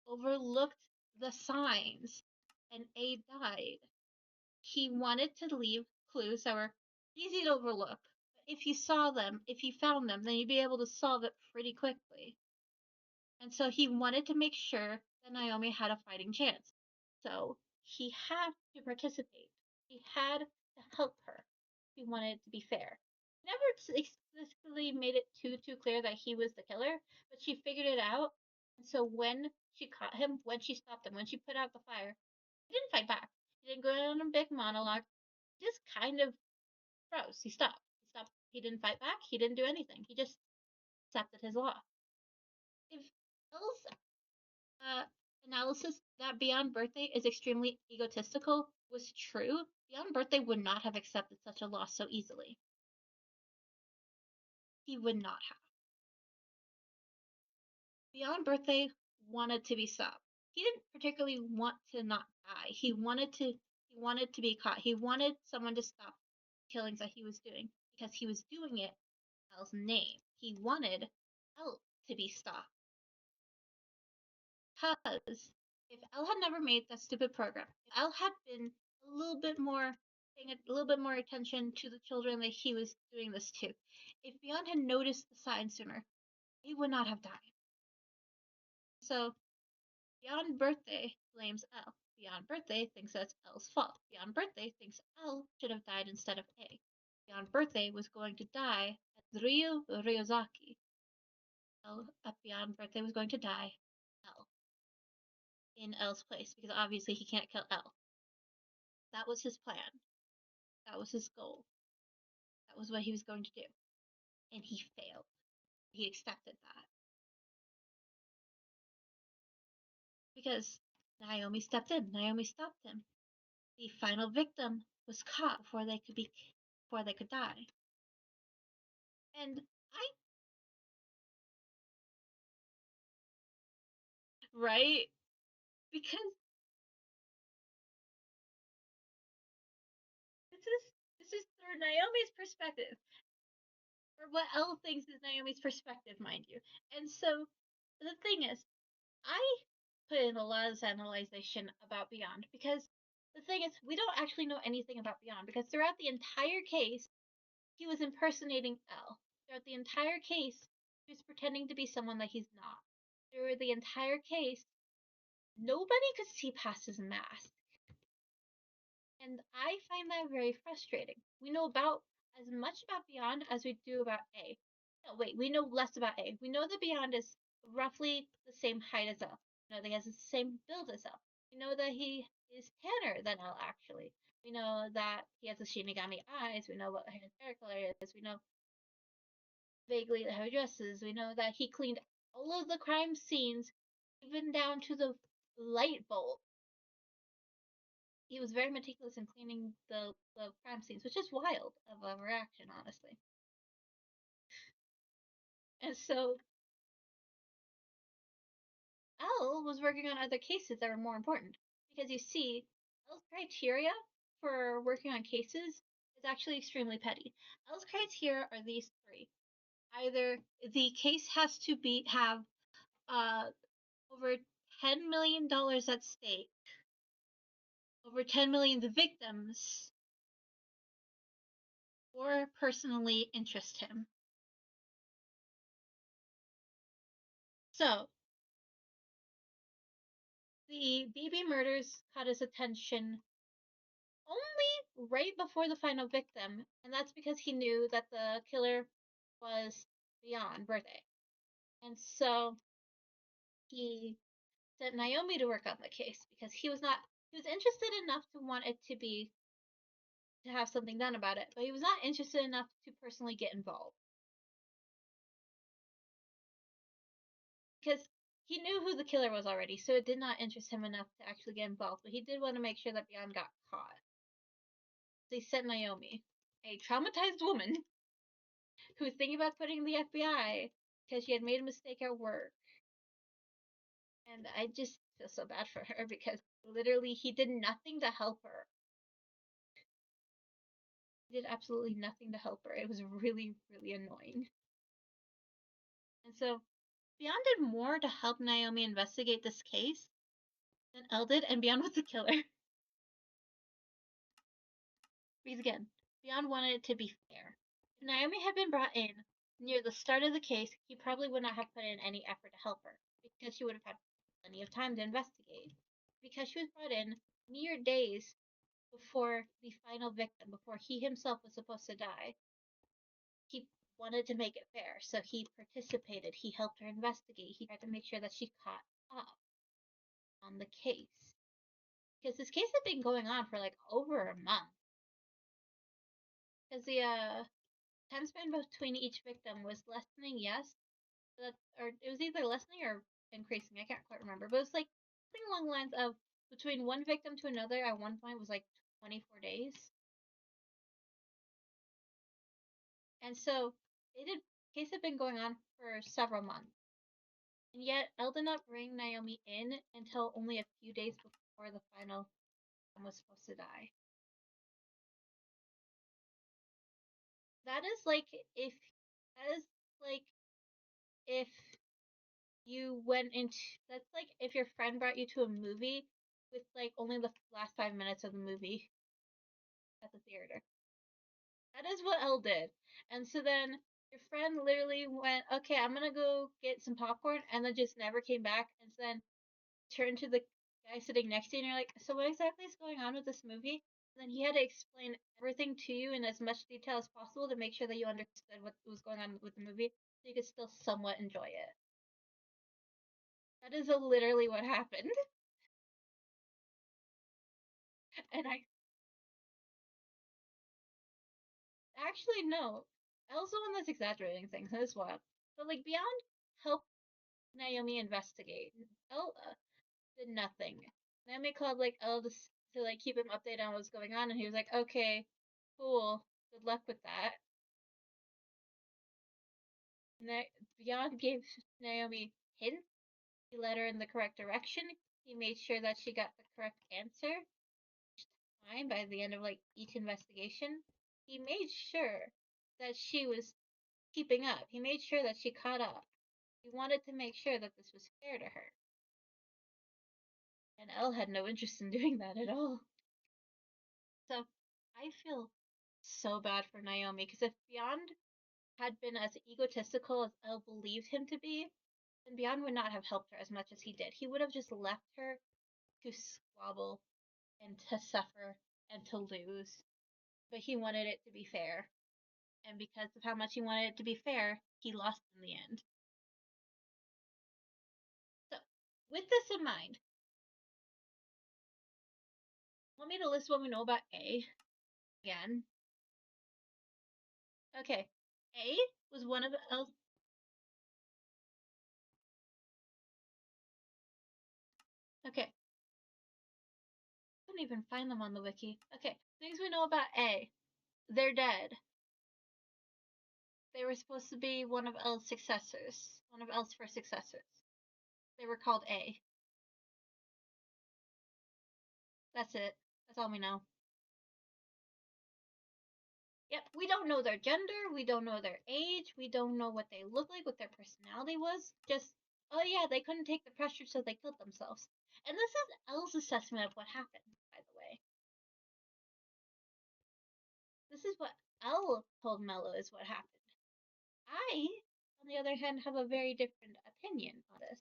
overlooked the signs, and A died, he wanted to leave clues that were easy to overlook. If you saw them, if you found them, then you'd be able to solve it pretty quickly. And so he wanted to make sure that Naomi had a fighting chance. So he had to participate. He had to help her. He wanted it to be fair. He never explicitly made it too clear that he was the killer, but she figured it out. And so when she caught him, when she stopped him, when she put out the fire, he didn't fight back. He didn't go on a big monologue. He just kind of froze. He stopped. He stopped. He didn't fight back. He didn't do anything. He just accepted his loss. If Elle's analysis that Beyond Birthday is extremely egotistical was true, Beyond Birthday would not have accepted such a loss so easily. He would not have. Beyond Birthday wanted to be stopped. He didn't particularly want to not die. He wanted to be caught. He wanted someone to stop the killings that he was doing because he was doing it in Elle's name. He wanted Elle to be stopped. Because if Elle had never made that stupid program, if Elle had been a little bit more paying a little bit more attention to the children that he was doing this to, if Beyond had noticed the sign sooner, he would not have died. So Beyond Birthday blames Elle. Beyond Birthday thinks that's Elle's fault. Beyond Birthday thinks Elle should have died instead of A. Beyond Birthday was going to die at Ryu Ryozaki. Beyond Birthday was going to die Elle. In Elle's place because obviously he can't kill Elle. That was his plan. That was his goal. That was what he was going to do. And he failed. He accepted that. Because Naomi stepped in. Naomi stopped him. The final victim was caught before they could die. And right? Because this is through Naomi's perspective. Or what Elle thinks is Naomi's perspective, mind you. And so the thing is, I put in a lot of analyzation about Beyond because the thing is, we don't actually know anything about Beyond because throughout the entire case, he was impersonating Elle. Throughout the entire case, he was pretending to be someone that he's not. Through the entire case, nobody could see past his mask. And I find that very frustrating. We know about as much about Beyond as we do about A. No, wait, we know less about A. We know that Beyond is roughly the same height as Elle. We know that he has the same build as Elle. We know that he is tanner than Elle, actually. We know that he has the Shinigami eyes. We know what his hair color is. We know vaguely how he dresses. We know that he cleaned all of the crime scenes, even down to the light bulb. He was very meticulous in cleaning the crime scenes, which is wild of a reaction, honestly. And so Elle was working on other cases that were more important. Because you see, Elle's criteria for working on cases is actually extremely petty. Elle's criteria are these three. Either the case has to have over $10 million at stake, over 10 million victims, or personally interest him. So, the BB murders caught his attention only right before the final victim, and that's because he knew that the killer was beyond birthday. And so he sent Naomi to work on the case because he was interested enough to want it to have something done about it, but he was not interested enough to personally get involved. Because he knew who the killer was already, so it did not interest him enough to actually get involved, but he did want to make sure that Beyond got caught. So he sent Naomi, a traumatized woman who was thinking about quitting the FBI because she had made a mistake at work. And I just feel so bad for her because literally he did nothing to help her. He did absolutely nothing to help her. It was really, really annoying. And so Beyond did more to help Naomi investigate this case than Elle did, and Beyond was the killer. Because again, Beyond wanted it to be fair. If Naomi had been brought in near the start of the case, he probably would not have put in any effort to help her, because she would have had plenty of time to investigate. Because she was brought in mere days before the final victim, before he himself was supposed to die, he wanted to make it fair, so he participated, he helped her investigate, he tried to make sure that she caught up on the case. Because this case had been going on for like over a month. Because the time span between each victim was lessening, yes, or it was either lessening or increasing. I can't quite remember, but it was like something along the lines of between one victim to another at one point was like 24 days. And so case had been going on for several months. And yet Elle did not bring Naomi in until only a few days before the final victim was supposed to die. That is like if if you went into that's like if your friend brought you to a movie with like only the last 5 minutes of the movie at the theater. That is what Elle did. And so then your friend literally went, okay, I'm gonna go get some popcorn, and then just never came back. And so then turned to the guy sitting next to you, and you're like, so what exactly is going on with this movie? And then he had to explain everything to you in as much detail as possible to make sure that you understood what was going on with the movie, so you could still somewhat enjoy it. That is literally what happened. And I actually no. Elle's the one that's exaggerating things. That is wild. But like Beyond helped Naomi investigate. Elle did nothing. Naomi called like Elle to like keep him updated on what's going on, and he was like, "Okay, cool. Good luck with that." Beyond gave Naomi hints. He led her in the correct direction. He made sure that she got the correct answer each time by the end of like each investigation. He made sure that she was keeping up. He made sure that she caught up. He wanted to make sure that this was fair to her. And Elle had no interest in doing that at all. So I feel so bad for Naomi because if Beyond had been as egotistical as Elle believed him to be, then Beyond would not have helped her as much as he did. He would have just left her to squabble and to suffer and to lose. But he wanted it to be fair. And because of how much he wanted it to be fair, he lost in the end. So, with this in mind, want me to list what we know about A again? Okay. A was one of Elle's. Okay. Couldn't even find them on the wiki. Okay. Things we know about A. They're dead. They were supposed to be one of Elle's successors. One of Elle's first successors. They were called A. That's it. That's all we know. Yep, we don't know their gender, we don't know their age, we don't know what they look like, what their personality was. Just, oh yeah, they couldn't take the pressure, so they killed themselves. And this is Elle's assessment of what happened, by the way. This is what Elle told Mello is what happened. I, on the other hand, have a very different opinion on this.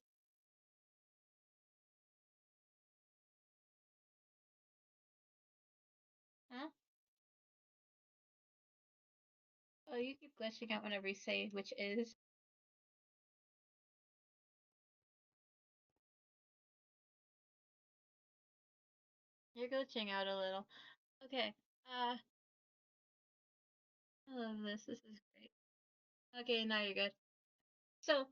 Huh? Oh, you keep glitching out whenever you say which is. You're glitching out a little. Okay, I love this. This is great. Okay, now you're good. So,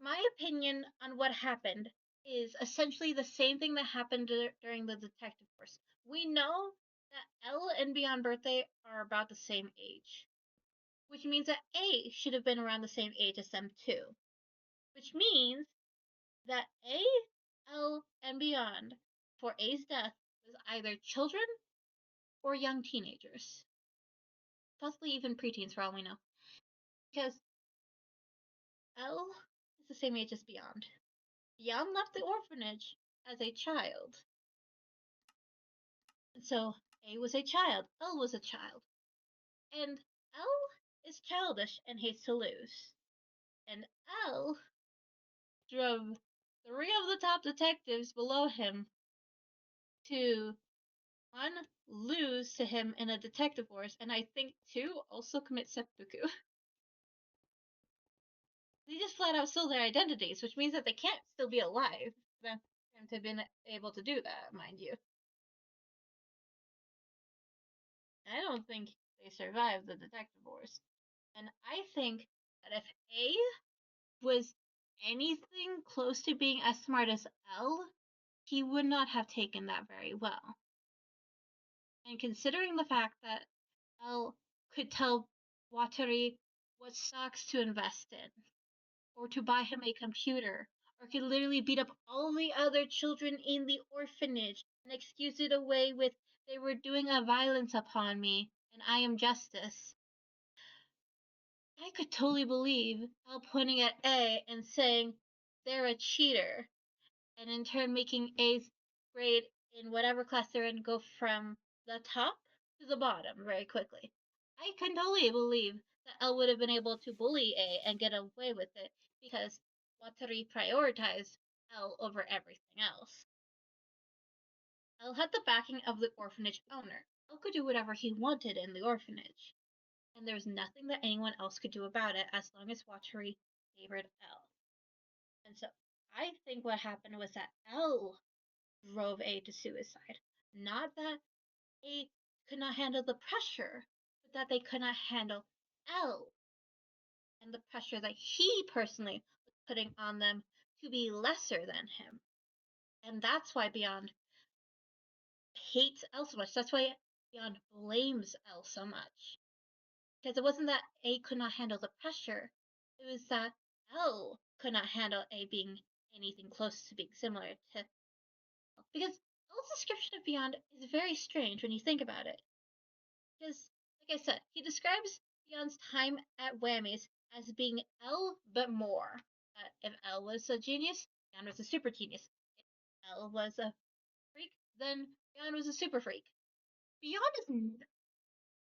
my opinion on what happened is essentially the same thing that happened during the detective course. We know that Elle and Beyond Birthday are about the same age, which means that A should have been around the same age as them too, which means that A, Elle, and Beyond for A's death was either children or young teenagers, possibly even preteens for all we know, because Elle is the same age as Beyond. Beyond left the orphanage as a child. So A was a child, Elle was a child. And Elle is childish and hates to lose. And Elle drove three of the top detectives below him to, one, lose to him in a detective force, and I think two, also commit seppuku. They just flat out stole their identities, which means that they can't still be alive for them to have been able to do that, mind you. I don't think they survived the detective force. And I think that if A was anything close to being as smart as Elle, he would not have taken that very well. And considering the fact that Elle could tell Watari what stocks to invest in, or to buy him a computer, or could literally beat up all the other children in the orphanage and excuse it away with, they were doing a violence upon me, and I am justice. I could totally believe Elle pointing at A and saying, they're a cheater, and in turn making A's grade in whatever class they're in go from the top to the bottom very quickly. I can totally believe that Elle would have been able to bully A and get away with it because Watari prioritized Elle over everything else. Elle had the backing of the orphanage owner. Elle could do whatever he wanted in the orphanage, and there was nothing that anyone else could do about it as long as Watari favored Elle. And so I think what happened was that Elle drove A to suicide. Not that A could not handle the pressure, but that they could not handle Elle and the pressure that he personally was putting on them to be lesser than him. And that's why Beyond hates Elle so much. That's why Beyond blames Elle so much. Because it wasn't that A could not handle the pressure, it was that Elle could not handle A being anything close to being similar to. Because Elle's description of Beyond is very strange when you think about it. Because, like I said, he describes Beyond's time at Whammies as being Elle but more. If Elle was a genius, Beyond was a super genius. If Elle was a freak, then Beyond was a super freak. Beyond is.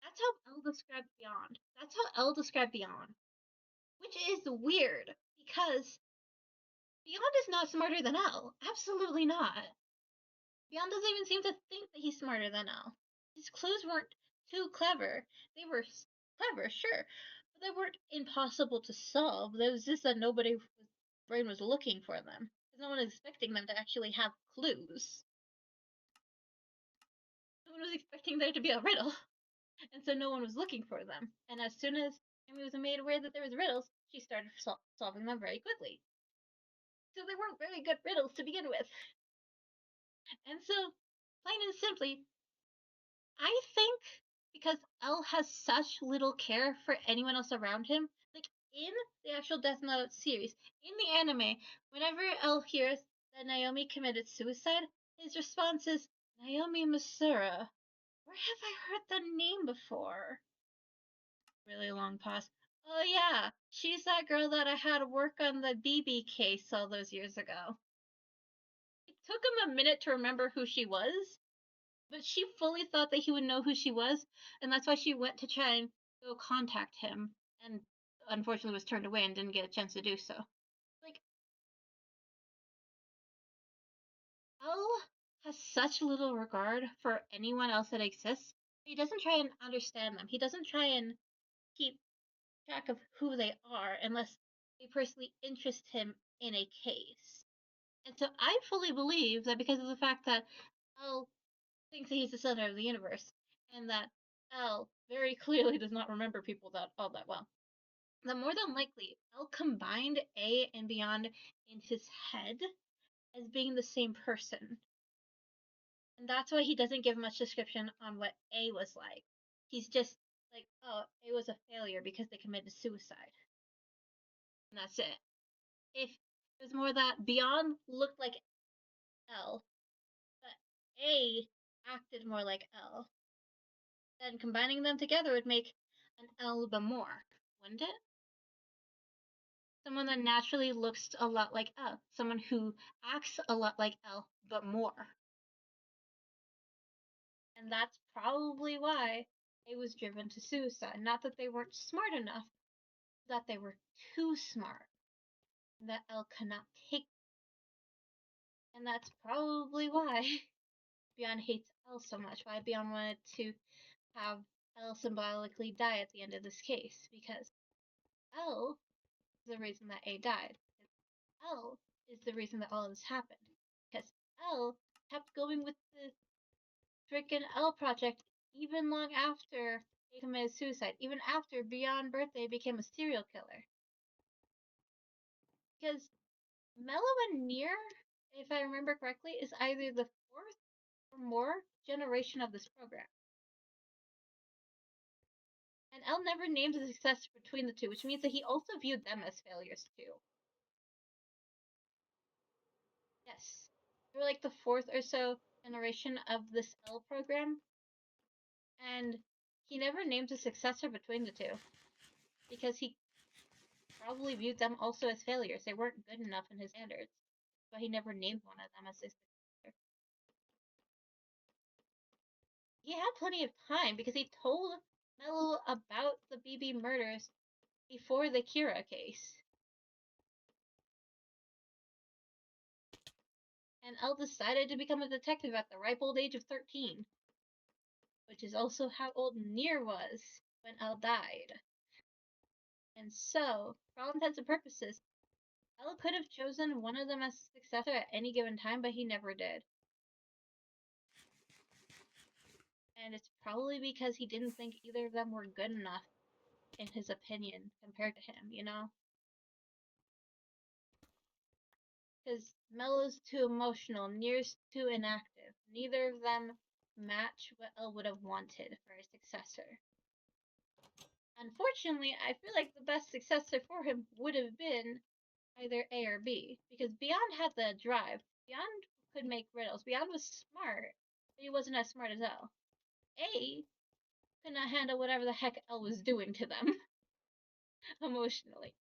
That's how Elle described Beyond. That's how Elle described Beyond. Which is weird, because Beyond is not smarter than Elle. Absolutely not. Beyond doesn't even seem to think that he's smarter than Elle. His clues weren't too clever. They were clever, sure, but they weren't impossible to solve. It was just that nobody's brain was looking for them. Because no one was expecting them to actually have clues. No one was expecting there to be a riddle. And so no one was looking for them. And as soon as Amy was made aware that there was riddles, she started solving them very quickly. So they weren't very good riddles to begin with. And so, plain and simply, I think because Elle has such little care for anyone else around him, like in the actual Death Note series, in the anime, whenever Elle hears that Naomi committed suicide, his response is, Naomi Masura. Where have I heard that name before? Really long pause. Oh yeah, she's that girl that I had work on the BB case all those years ago. It took him a minute to remember who she was, but she fully thought that he would know who she was, and that's why she went to try and go contact him, and unfortunately was turned away and didn't get a chance to do so. Like, Elle has such little regard for anyone else that exists. He doesn't try and understand them. He doesn't try and keep track of who they are unless they personally interest him in a case. And so I fully believe that because of the fact that Elle thinks that he's the center of the universe, and that Elle very clearly does not remember people that all that well, that more than likely Elle combined A and Beyond in his head as being the same person. And that's why he doesn't give much description on what A was like. He's just like, oh, A was a failure because they committed suicide. And that's it. If it was more that Beyond looked like Elle, but A acted more like Elle, then combining them together would make an Elle but more, wouldn't it? Someone that naturally looks a lot like Elle, someone who acts a lot like Elle but more. And that's probably why A was driven to suicide. Not that they weren't smart enough, that they were too smart, that Elle cannot take. And that's probably why Beyond hates Elle so much, why Beyond wanted to have Elle symbolically die at the end of this case, because Elle is the reason that A died. Elle is the reason that all of this happened. Because Elle kept going with the frickin' Elle project even long after A committed suicide, even after Beyond Birthday became a serial killer. Because Mellow and Nier, if I remember correctly, is either the fourth or more generation of this program. And Elle never named the success between the two, which means that he also viewed them as failures too. Yes. They were like the fourth or so generation of this Elle program. And he never named a successor between the two. Because he probably viewed them also as failures. They weren't good enough in his standards. But he never named one of them as his successor. He had plenty of time because he told Mello about the BB murders before the Kira case. And Elle decided to become a detective at the ripe old age of 13. Which is also how old Nier was when Elle died. And so, for all intents and purposes, Elle could have chosen one of them as a successor at any given time, but he never did. And it's probably because he didn't think either of them were good enough, in his opinion, compared to him, you know? Because Mellow's too emotional, Nier's too inactive. Neither of them match what Elle would have wanted for a successor. Unfortunately, I feel like the best successor for him would have been either A or B, because Beyond had the drive. Beyond could make riddles. Beyond was smart, but he wasn't as smart as Elle. A could not handle whatever the heck Elle was doing to them emotionally.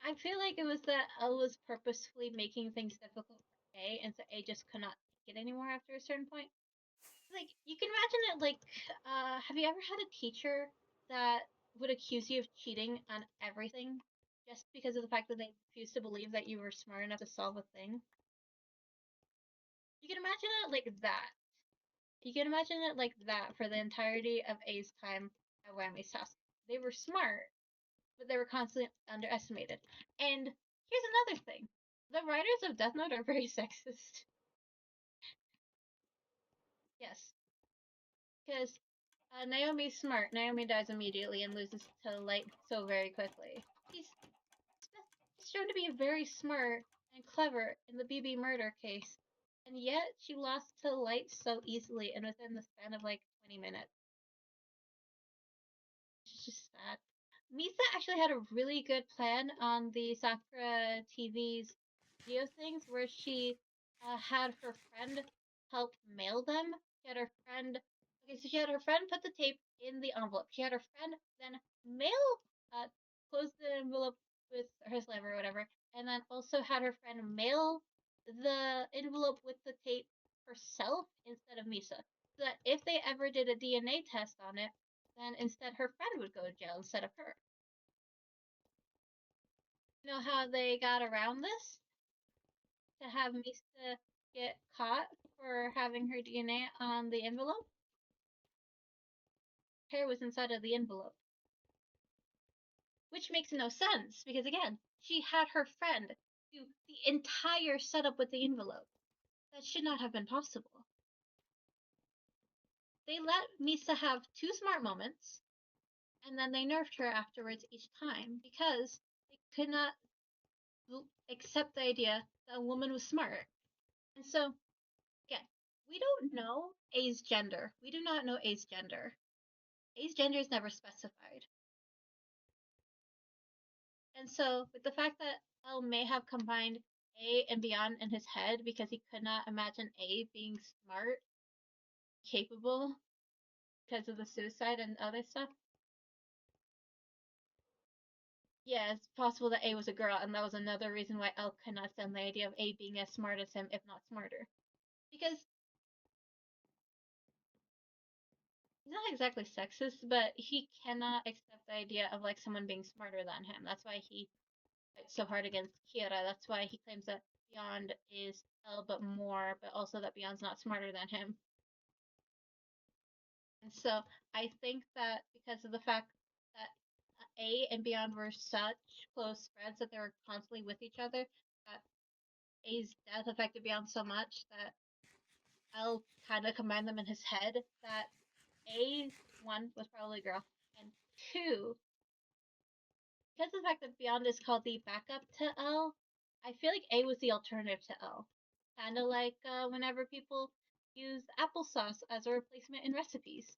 I I feel like it was that L was purposefully making things difficult for A, and so A just could not take it anymore after a certain point. Like, you can imagine it like, have you ever had a teacher that would accuse you of cheating on everything just because of the fact that they refused to believe that you were smart enough to solve a thing? You can imagine it like that. You can imagine it like that for the entirety of A's time at Whammy's house. They were smart, but they were constantly underestimated. And here's another thing. The writers of Death Note are very sexist. Yes, because Naomi's smart. Naomi dies immediately and loses to Light so very quickly. She's shown to be very smart and clever in the BB murder case, and yet she lost to Light so easily and within the span of like 20 minutes. It's just sad. Misa actually had a really good plan on the Sakura TV's video things where she had her friend help mail them. She had her friend, okay, so she had her friend put the tape in the envelope. She had her friend then uh, close the envelope with her saliva or whatever, and then also had her friend mail the envelope with the tape herself instead of Misa. So that if they ever did a DNA test on it, then instead her friend would go to jail instead of her. You know how they got around this? To have Misa get caught for having her DNA on the envelope? Hair was inside of the envelope. Which makes no sense, because again, she had her friend do the entire setup with the envelope. That should not have been possible. They let Misa have two smart moments, and then they nerfed her afterwards each time, because they could not accept the idea that a woman was smart. And so, again, we don't know A's gender. We do not know A's gender. A's gender is never specified. And so, with the fact that L may have combined A and Beyond in his head because he could not imagine A being smart, capable, because of the suicide and other stuff. Yeah, it's possible that A was a girl, and that was another reason why L could not stand the idea of A being as smart as him, if not smarter. Because he's not exactly sexist, but he cannot accept the idea of like someone being smarter than him. That's why he fights so hard against Kira. That's why he claims that Beyond is L but more, but also that Beyond's not smarter than him. And so I think that because of the fact that A and Beyond were such close friends that they were constantly with each other, that A's death affected Beyond so much that L kind of combined them in his head that A, one, was probably a girl, and two, because of the fact that Beyond is called the backup to L, I feel like A was the alternative to L. Kind of like whenever people use applesauce as a replacement in recipes.